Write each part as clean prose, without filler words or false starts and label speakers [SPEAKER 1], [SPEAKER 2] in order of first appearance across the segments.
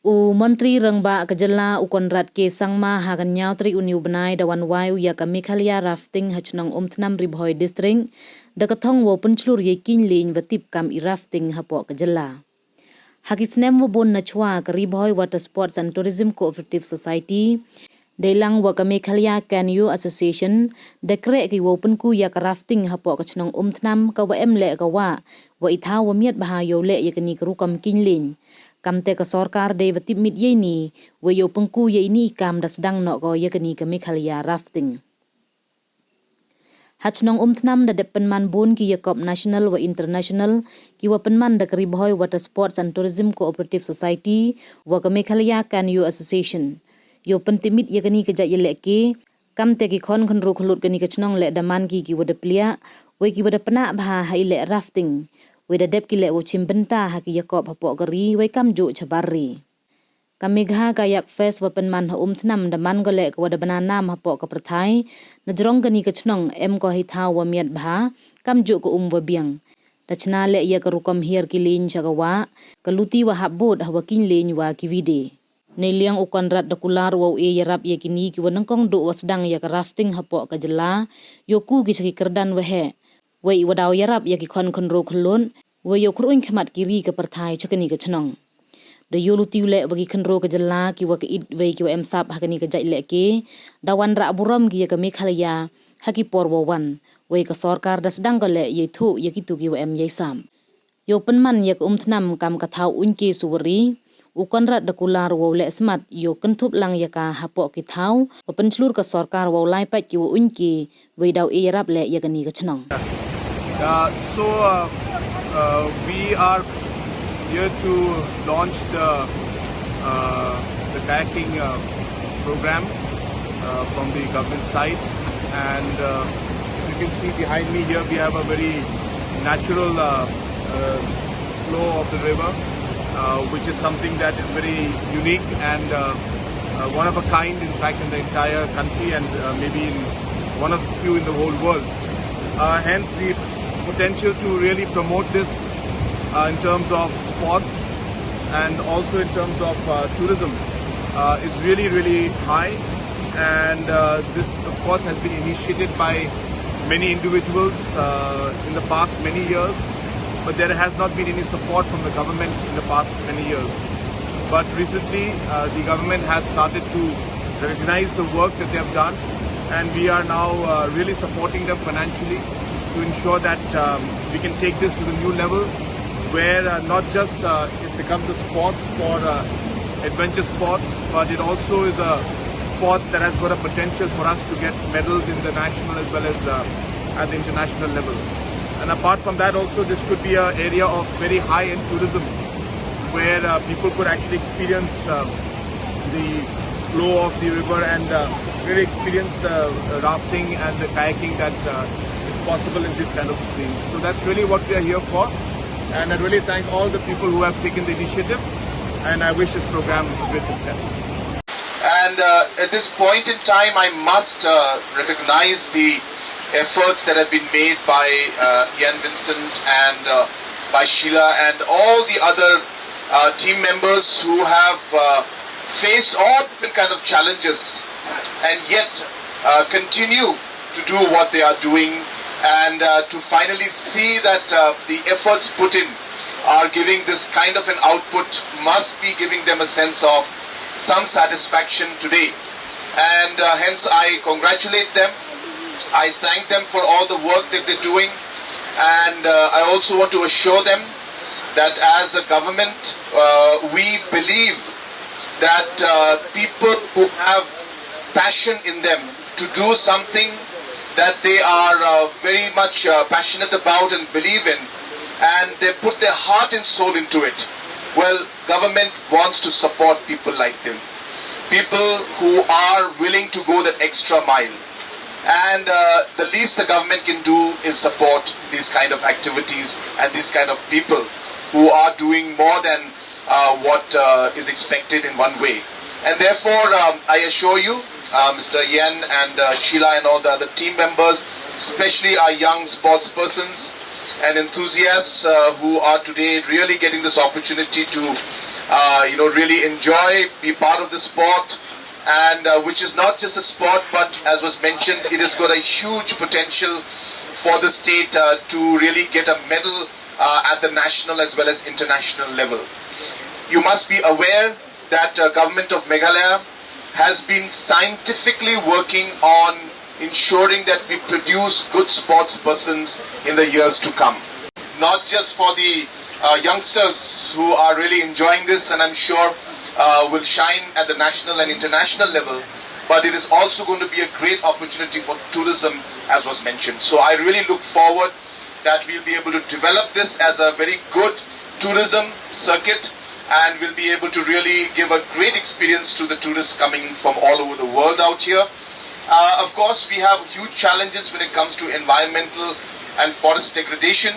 [SPEAKER 1] Menteri Rengba Kejela Ukonrat ke Sangma Hagan Nyautri Uniu Benai Dawan Wayu ya ka Meghalaya Rafting Chnong Umtham Ribhoi District da kathong wo penclur ye kin lin watip kam I rafting hapo Kejela. Hakitsnem wo bon na chwa ka Ribhoi Water Sports and Tourism Cooperative Society Dailang wa ka Meghalaya Canoe Association dekre ki wo penku ya ka rafting hapo ka Chnong Umtham ka wa emle ka wa itha wa miat bahayo le ya kani kerukam kin lin. Kamte ka sorkar de watip mit ye ni we yo pengku ye ini kam das dang no ko ye kani ka Meghalaya Rafting. Chnong Umtham da depan man bon ki yakop national wa international ki wa penman da Ribhoi Water Sports and Tourism Cooperative Society wa ka Meghalaya Canoe Association. Yo pentimit ye kani ka ja ye leke kamte ki khon ru khlut kani ka Chnong le da man ki wa da plia we ki wa da pana bha hai le rafting. Weda dep kile wo chimbenta haki yakop hapo gari we kam ju chabari. Kamigha kayak fest wa penman ha Umtham da man gole ko wada bananam hapo ka prathai na jrong gani ka Chnong em ko hitha wa miat bha kam ju ko wa biang. Da chna le ya ka rukom hier kilin chagawa kaluti wa habot hawa kin len wa kivide. Neliang ukonrat da kular wa yarap ye kini ki wanangkong do wasdang ya ka rafting hapo ka jela yoku ki saki kerdan wa he. Wei wadaw yarap ya ki khon ro khlon we yo khruin khmat kiri ka parthai chakani ka Chnong de yolu tiule wagi khnro ka jalla ki wa ka id we ki wa em sap hakani ka jai le ke dawan ra buram gi ka Meghalaya haki porwo wan we ka sarkar das dang le ye thu ye ki tu ki wa em ye sam yo penman ya ka Umtham kam ka thau unke suwari ukonrat da kular wo le smat yo kenthup lang ya ka hapo ki thau wa penchlur ka sarkar wo lai pa ki wo unke we daw e yarap le ya kani ka Chnong.
[SPEAKER 2] We are here to launch the kayaking program from the government side, and you can see behind me here we have a very natural flow of the river, which is something that is very unique and one of a kind, in fact, in the entire country and maybe in one of the few in the whole world. Hence the potential to really promote this in terms of sports and also in terms of tourism is really high, and this of course has been initiated by many individuals in the past many years, but there has not been any support from the government in the past many years. But recently the government has started to recognize the work that they have done, and we are now really supporting them financially to ensure that we can take this to the new level where not just it becomes a sport for adventure sports, but it also is a sports that has got a potential for us to get medals in the national as well as at the international level. And apart from that also, this could be an area of very high-end tourism where people could actually experience the flow of the river and really experience the rafting and the kayaking that possible in this kind of streams. So that's really what we are here for, and I really thank all the people who have taken the initiative, and I wish this program great success.
[SPEAKER 3] And at this point in time, I must recognize the efforts that have been made by Ian Vincent and by Sheila and all the other team members who have faced all different kind of challenges and yet continue to do what they are doing, and to finally see that the efforts put in are giving this kind of an output must be giving them a sense of some satisfaction today. And hence I congratulate them. I thank them for all the work that they're doing, and I also want to assure them that as a government we believe that people who have passion in them to do something that they are very much passionate about and believe in, and they put their heart and soul into it, well, government wants to support people like them, people who are willing to go that extra mile, and the least the government can do is support these kind of activities and these kind of people who are doing more than what is expected in one way. And therefore, I assure you, Mr. Yen and Sheila and all the other team members, especially our young sports persons and enthusiasts who are today really getting this opportunity to really enjoy, be part of the sport, and which is not just a sport, but as was mentioned, it has got a huge potential for the state to really get a medal at the national as well as international level. You must be aware that government of Meghalaya has been scientifically working on ensuring that we produce good sports persons in the years to come. Not just for the youngsters who are really enjoying this and I'm sure will shine at the national and international level, but it is also going to be a great opportunity for tourism, as was mentioned. So I really look forward that we'll be able to develop this as a very good tourism circuit, and we'll be able to really give a great experience to the tourists coming from all over the world out here. Of course, we have huge challenges when it comes to environmental and forest degradation.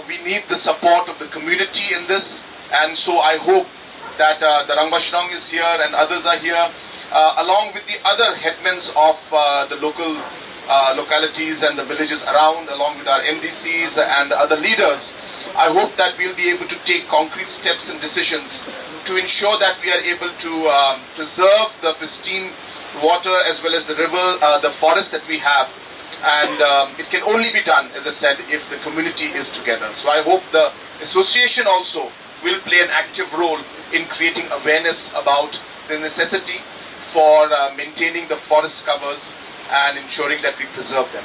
[SPEAKER 3] We need the support of the community in this, and so I hope that the Chnong is here and others are here, along with the other headmen of the local localities and the villages around, along with our MDCs and other leaders. I hope that we'll be able to take concrete steps and decisions to ensure that we are able to preserve the pristine water as well as the river, the forest that we have. And it can only be done, as I said, if the community is together. So I hope the association also will play an active role in creating awareness about the necessity for maintaining the forest covers and ensuring that we preserve them.